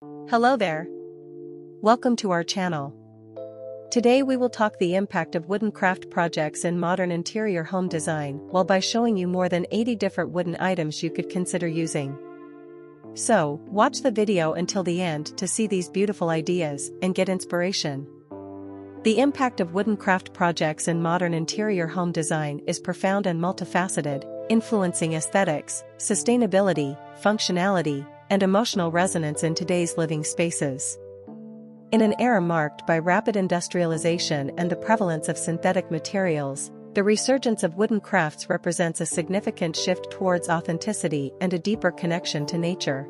Hello there. Welcome to our channel. Today we will talk the impact of wooden craft projects in modern interior home design while by showing you more than 80 different wooden items you could consider using. So, watch the video until the end to see these beautiful ideas and get inspiration. The impact of wooden craft projects in modern interior home design is profound and multifaceted, influencing aesthetics, sustainability, functionality, and emotional resonance in today's living spaces. In an era marked by rapid industrialization and the prevalence of synthetic materials, the resurgence of wooden crafts represents a significant shift towards authenticity and a deeper connection to nature.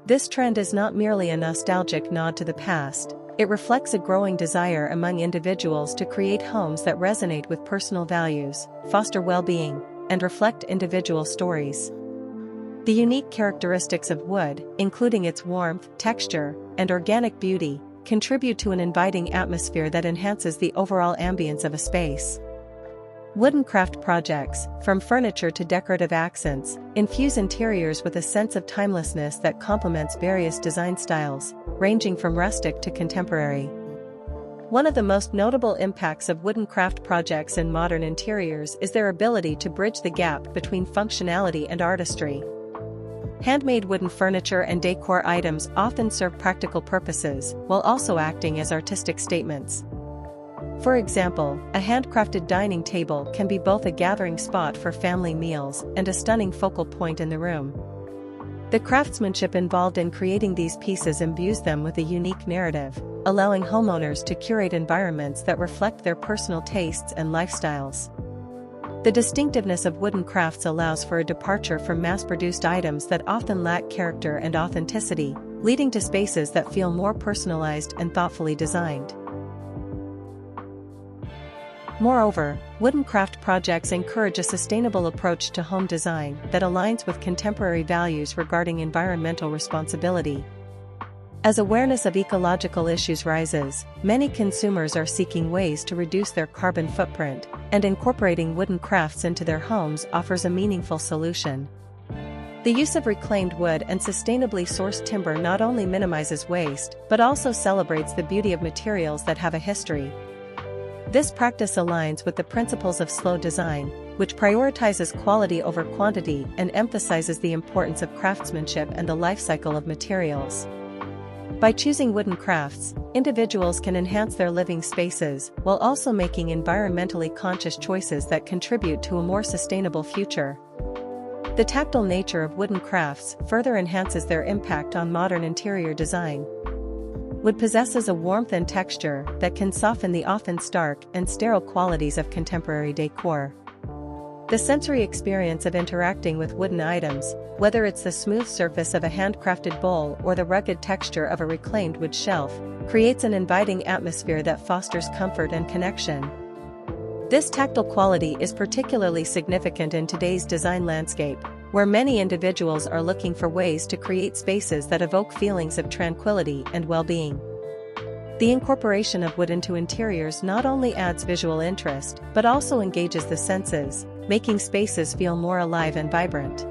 This trend is not merely a nostalgic nod to the past, it reflects a growing desire among individuals to create homes that resonate with personal values, foster well-being, and reflect individual stories. The unique characteristics of wood, including its warmth, texture, and organic beauty, contribute to an inviting atmosphere that enhances the overall ambience of a space. Wooden craft projects, from furniture to decorative accents, infuse interiors with a sense of timelessness that complements various design styles, ranging from rustic to contemporary. One of the most notable impacts of wooden craft projects in modern interiors is their ability to bridge the gap between functionality and artistry. Handmade wooden furniture and decor items often serve practical purposes while also acting as artistic statements. For example, a handcrafted dining table can be both a gathering spot for family meals and a stunning focal point in the room. The craftsmanship involved in creating these pieces imbues them with a unique narrative, allowing homeowners to curate environments that reflect their personal tastes and lifestyles. The distinctiveness of wooden crafts allows for a departure from mass-produced items that often lack character and authenticity, leading to spaces that feel more personalized and thoughtfully designed. Moreover, wooden craft projects encourage a sustainable approach to home design that aligns with contemporary values regarding environmental responsibility. As awareness of ecological issues rises, many consumers are seeking ways to reduce their carbon footprint, and incorporating wooden crafts into their homes offers a meaningful solution. The use of reclaimed wood and sustainably sourced timber not only minimizes waste but also celebrates the beauty of materials that have a history. This practice aligns with the principles of slow design, which prioritizes quality over quantity and emphasizes the importance of craftsmanship and the life cycle of materials. By choosing wooden crafts, individuals can enhance their living spaces while also making environmentally conscious choices that contribute to a more sustainable future. The tactile nature of wooden crafts further enhances their impact on modern interior design. Wood possesses a warmth and texture that can soften the often stark and sterile qualities of contemporary decor. The sensory experience of interacting with wooden items, whether it's the smooth surface of a handcrafted bowl or the rugged texture of a reclaimed wood shelf, creates an inviting atmosphere that fosters comfort and connection. This tactile quality is particularly significant in today's design landscape, where many individuals are looking for ways to create spaces that evoke feelings of tranquility and well-being. The incorporation of wood into interiors not only adds visual interest but also engages the senses, making spaces feel more alive and vibrant.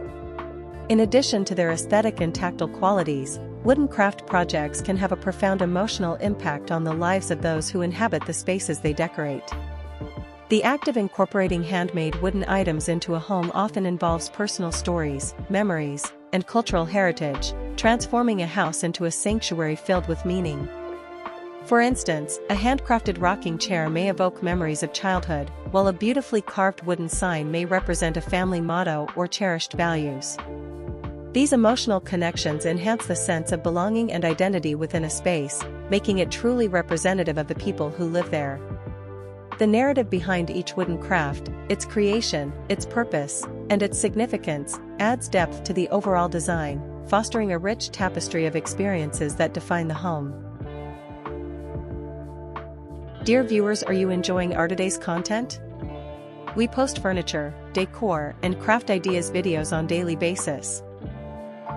In addition to their aesthetic and tactile qualities, wooden craft projects can have a profound emotional impact on the lives of those who inhabit the spaces they decorate. The act of incorporating handmade wooden items into a home often involves personal stories, memories, and cultural heritage, transforming a house into a sanctuary filled with meaning. For instance, a handcrafted rocking chair may evoke memories of childhood, while a beautifully carved wooden sign may represent a family motto or cherished values. These emotional connections enhance the sense of belonging and identity within a space, making it truly representative of the people who live there. The narrative behind each wooden craft, its creation, its purpose, and its significance, adds depth to the overall design, fostering a rich tapestry of experiences that define the home. Dear viewers, are you enjoying our today's content? We post furniture, decor, and craft ideas videos on daily basis.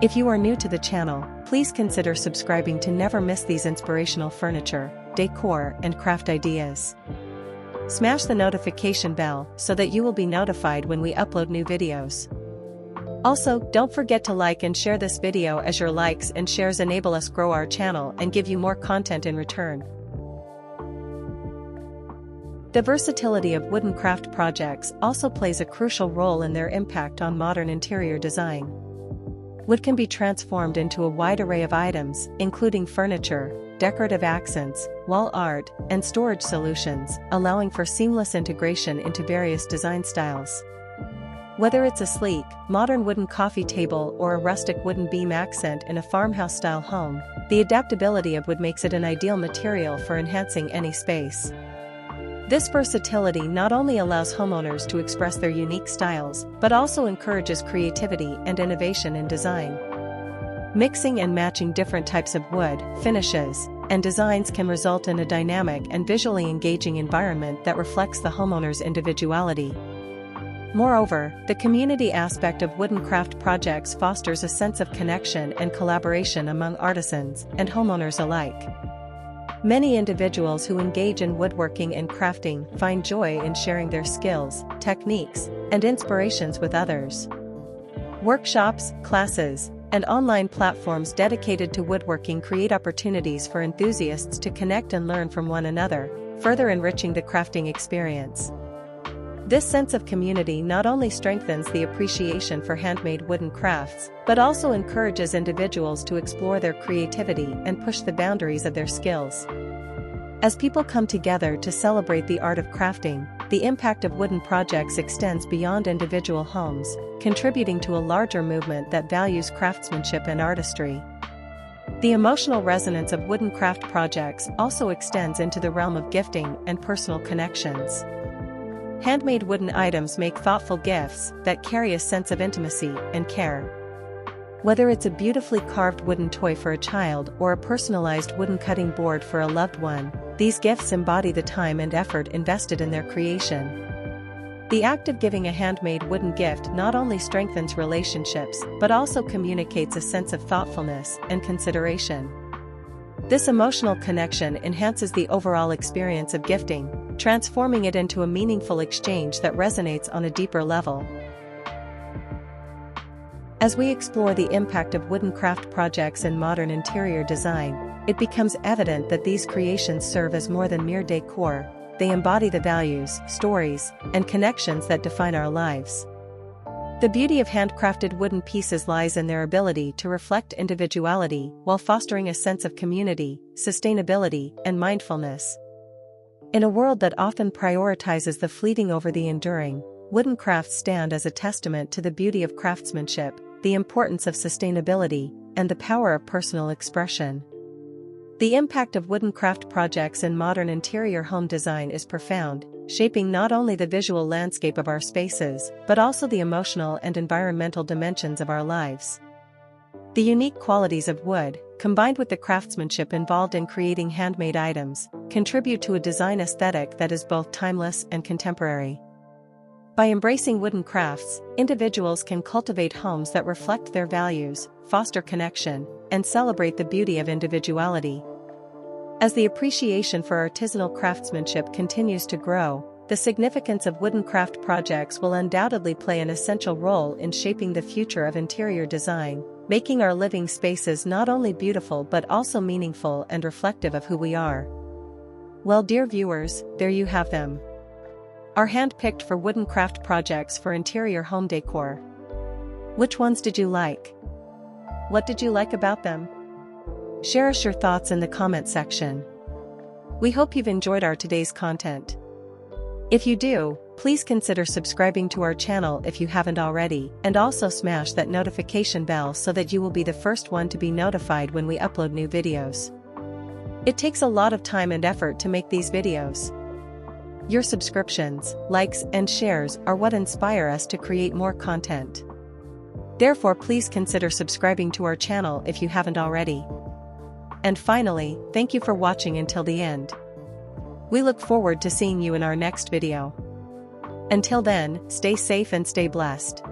If you are new to the channel, please consider subscribing to never miss these inspirational furniture, decor, and craft ideas. Smash the notification bell so that you will be notified when we upload new videos. Also, don't forget to like and share this video, as your likes and shares enable us grow our channel and give you more content in return. The versatility of wooden craft projects also plays a crucial role in their impact on modern interior design. Wood can be transformed into a wide array of items, including furniture, decorative accents, wall art, and storage solutions, allowing for seamless integration into various design styles. Whether it's a sleek, modern wooden coffee table or a rustic wooden beam accent in a farmhouse-style home, the adaptability of wood makes it an ideal material for enhancing any space. This versatility not only allows homeowners to express their unique styles, but also encourages creativity and innovation in design. Mixing and matching different types of wood, finishes, and designs can result in a dynamic and visually engaging environment that reflects the homeowner's individuality. Moreover, the community aspect of wooden craft projects fosters a sense of connection and collaboration among artisans and homeowners alike. Many individuals who engage in woodworking and crafting find joy in sharing their skills, techniques, and inspirations with others. Workshops, classes, and online platforms dedicated to woodworking create opportunities for enthusiasts to connect and learn from one another, further enriching the crafting experience. This sense of community not only strengthens the appreciation for handmade wooden crafts, but also encourages individuals to explore their creativity and push the boundaries of their skills. As people come together to celebrate the art of crafting, the impact of wooden projects extends beyond individual homes, contributing to a larger movement that values craftsmanship and artistry. The emotional resonance of wooden craft projects also extends into the realm of gifting and personal connections. Handmade wooden items make thoughtful gifts that carry a sense of intimacy and care. Whether it's a beautifully carved wooden toy for a child or a personalized wooden cutting board for a loved one, these gifts embody the time and effort invested in their creation. The act of giving a handmade wooden gift not only strengthens relationships but also communicates a sense of thoughtfulness and consideration. This emotional connection enhances the overall experience of gifting, transforming it into a meaningful exchange that resonates on a deeper level. As we explore the impact of wooden craft projects in modern interior design, it becomes evident that these creations serve as more than mere decor. They embody the values, stories, and connections that define our lives. The beauty of handcrafted wooden pieces lies in their ability to reflect individuality while fostering a sense of community, sustainability, and mindfulness. In a world that often prioritizes the fleeting over the enduring, wooden crafts stand as a testament to the beauty of craftsmanship, the importance of sustainability, and the power of personal expression. The impact of wooden craft projects in modern interior home design is profound, shaping not only the visual landscape of our spaces, but also the emotional and environmental dimensions of our lives. The unique qualities of wood, combined with the craftsmanship involved in creating handmade items, contribute to a design aesthetic that is both timeless and contemporary. By embracing wooden crafts, individuals can cultivate homes that reflect their values, foster connection, and celebrate the beauty of individuality. As the appreciation for artisanal craftsmanship continues to grow, the significance of wooden craft projects will undoubtedly play an essential role in shaping the future of interior design, making our living spaces not only beautiful but also meaningful and reflective of who we are. Well, dear viewers, there you have them. Are hand-picked for wooden craft projects for interior home decor. Which ones did you like? What did you like about them? Share us your thoughts in the comment section. We hope you've enjoyed our today's content. If you do, please consider subscribing to our channel if you haven't already, and also smash that notification bell so that you will be the first one to be notified when we upload new videos. It takes a lot of time and effort to make these videos. Your subscriptions, likes, and shares are what inspire us to create more content. Therefore, please consider subscribing to our channel if you haven't already. And finally, thank you for watching until the end. We look forward to seeing you in our next video. Until then, stay safe and stay blessed.